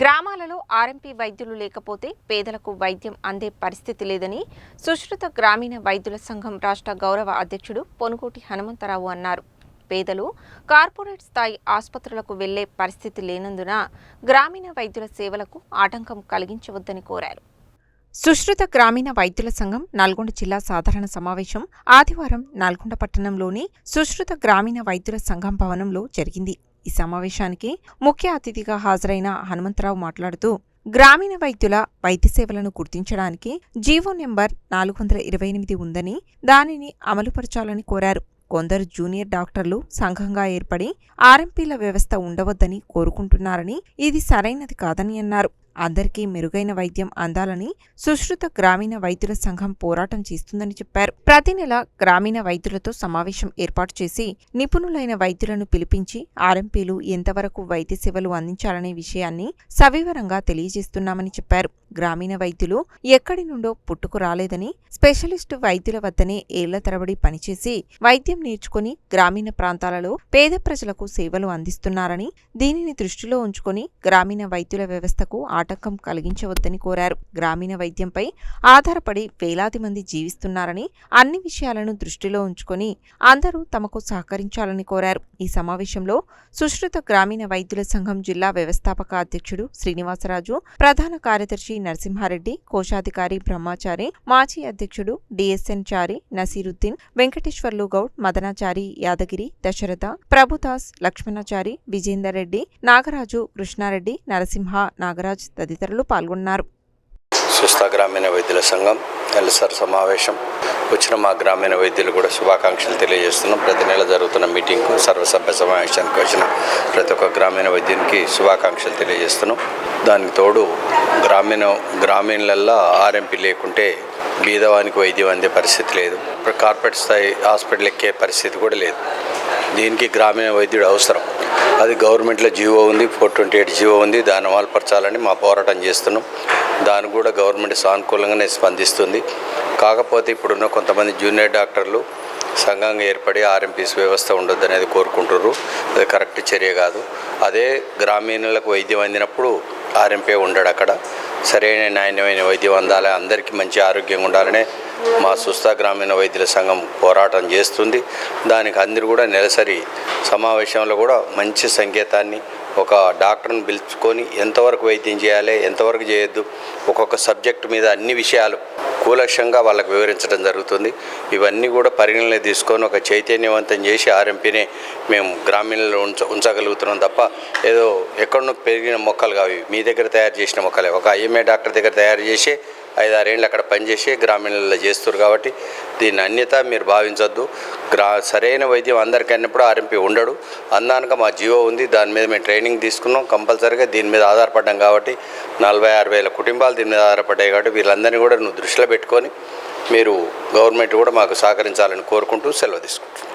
గ్రామాలలో ఆర్ఎంపీ వైద్యులు లేకపోతే పేదలకు వైద్యం అందే పరిస్థితి లేదని సుశ్రుత గ్రామీణ వైద్యుల సంఘం రాష్ట్ర గౌరవ అధ్యక్షుడు పొనుగోటి హనుమంతరావు అన్నారు. పేదలు కార్పొరేట్ స్థాయి ఆసుపత్రులకు వెళ్లే పరిస్థితి లేనందున గ్రామీణ వైద్యుల సేవలకు ఆటంకం కలిగించవద్దని కోరారు. సుశ్రుత గ్రామీణ వైద్యుల సంఘం నల్గొండ జిల్లా సాధారణ సమావేశం ఆదివారం నల్గొండ పట్టణంలోని సుశ్రుత గ్రామీణ వైద్యుల సంఘం భవనంలో జరిగింది. ఈ సమావేశానికి ముఖ్య అతిథిగా హాజరైన హనుమంతరావు మాట్లాడుతూ గ్రామీణ వైద్యుల వైద్య సేవలను గుర్తించడానికి జీవో నెంబర్ 428 ఉందని దానిని అమలుపరచాలని కోరారు. కొందరు జూనియర్ డాక్టర్లు సంఘంగా ఏర్పడి ఆర్ఎంపీల వ్యవస్థ ఉండవద్దని కోరుకుంటున్నారని, ఇది సరైనది కాదని అన్నారు. అందరికీ మెరుగైన వైద్యం అందాలని సుశ్రుత గ్రామీణ వైద్యుల సంఘం పోరాటం చేస్తుందని చెప్పారు. ప్రతి నెల గ్రామీణ వైద్యులతో సమావేశం ఏర్పాటు చేసి నిపుణులైన వైద్యులను పిలిపించి ఆర్ఎంపీలు ఎంతవరకు వైద్య సేవలు అందించాలనే విషయాన్ని సవివరంగా తెలియజేస్తున్నామని చెప్పారు. గ్రామీణ వైద్యులు ఎక్కడి నుండో పుట్టుకు రాలేదని, స్పెషలిస్టు వైద్యుల వద్దనే ఏళ్ల తరబడి పనిచేసి వైద్యం నేర్చుకుని గ్రామీణ ప్రాంతాలలో పేద ప్రజలకు సేవలు అందిస్తున్నారని, దీనిని దృష్టిలో ఉంచుకొని గ్రామీణ వైద్యుల వ్యవస్థకు ఆటంకం కలిగించవద్దని కోరారు. గ్రామీణ వైద్యంపై ఆధారపడి వేలాది మంది జీవిస్తున్నారని, అన్ని విషయాలను దృష్టిలో ఉంచుకొని అందరూ తమకు సహకరించాలని కోరారు. ఈ సమావేశంలో సుశ్రుత గ్రామీణ వైద్యుల సంఘం జిల్లా వ్యవస్థాపక అధ్యక్షుడు శ్రీనివాసరాజు, ప్రధాన కార్యదర్శి నరసింహారెడ్డి, కోశాధికారి బ్రహ్మాచారి, మాజీ అధ్యక్షుడు డిఎస్ఎన్ చారి, నసీరుద్దీన్, వెంకటేశ్వర్లు గౌడ్, మదనాచారి, యాదగిరి, దశరథ, ప్రభుదాస్, లక్ష్మణాచారి, విజేందర్ రెడ్డి, నాగరాజు, కృష్ణారెడ్డి, నరసింహ, నాగరాజ్ తదితరులు పాల్గొన్నారు. సుస్థ గ్రామీణ వైద్యుల సంఘం ఎల్ఎస్ఆర్ సమావేశం వచ్చిన మా గ్రామీణ వైద్యులు కూడా శుభాకాంక్షలు తెలియజేస్తున్నాం. ప్రతి నెల జరుగుతున్న మీటింగ్కు సర్వసభ్య సమావేశానికి వచ్చిన ప్రతి ఒక్క గ్రామీణ వైద్యునికి శుభాకాంక్షలు తెలియజేస్తున్నాం. దానికి తోడు గ్రామీణలల్లో ఆర్ఎంపీ లేకుంటే బీదవానికి వైద్యం అందే పరిస్థితి లేదు. ఇప్పుడు కార్పొరేట్ స్థాయి హాస్పిటల్ ఎక్కే పరిస్థితి కూడా లేదు. దీనికి గ్రామీణ వైద్యుడు అవసరం. అది గవర్నమెంట్లో జీవో ఉంది, 428 జీవో ఉంది. దాన్ని అమలుపరచాలని మా పోరాటం చేస్తున్నాం. దాన్ని కూడా గవర్నమెంట్ సానుకూలంగానే స్పందిస్తుంది. కాకపోతే ఇప్పుడున్న కొంతమంది జూనియర్ డాక్టర్లు సంఘంగా ఏర్పడి ఆర్ఎంపీస్ వ్యవస్థ ఉండొద్దు అనేది కోరుకుంటున్నారు. అది కరెక్ట్ చర్య కాదు. అదే గ్రామీణులకు వైద్యం అందినప్పుడు ఆర్ఎంపీ ఉండడు. అక్కడ సరైన నాణ్యమైన వైద్యం అందాలి, అందరికీ మంచి ఆరోగ్యంగా ఉండాలనే మా సుస్థ గ్రామీణ వైద్యుల సంఘం పోరాటం చేస్తుంది. దానికి అందరూ కూడా నెలసరి సమావేశంలో కూడా మంచి సంకేతాన్ని, ఒక డాక్టర్ని పిలుచుకొని ఎంతవరకు వైద్యం చేయాలి, ఎంతవరకు చేయొద్దు, ఒక్కొక్క సబ్జెక్టు మీద అన్ని విషయాలు కూలక్షంగా వాళ్ళకు వివరించడం జరుగుతుంది. ఇవన్నీ కూడా పరిగణనలో తీసుకొని ఒక చైతన్యవంతం చేసి ఆర్ఎంపీని మేము గ్రామీణంలో ఉంచగలుగుతున్నాం తప్ప ఏదో ఎక్కడో పెరిగిన మొక్కలు కావి, మీ దగ్గర తయారు చేసిన మొక్కలే. ఒక ఐఎంఏ డాక్టర్ దగ్గర తయారు చేసి 5-6 ఏళ్ళు అక్కడ పనిచేసి గ్రామీణంలో చేస్తారు. కాబట్టి దీని అన్యత మీరు భావించొద్దు. సరైన వైద్యం అందరికీ అన్నప్పుడు ఆర్ఎంపీ ఉండడు. అందాక మా జీవో ఉంది, దాని మీద మేము ట్రైనింగ్ తీసుకున్నాం. కంపల్సరీగా దీని మీద ఆధారపడ్డాం కాబట్టి 46,000 వేల కుటుంబాలు దీని మీద ఆధారపడ్డాయి. కాబట్టి వీళ్ళందరినీ కూడా నువ్వు దృష్టిలో పెట్టుకొని మీరు గవర్నమెంట్ కూడా మాకు సహకరించాలని కోరుకుంటూ సెలవు తీసుకుంటున్నాం.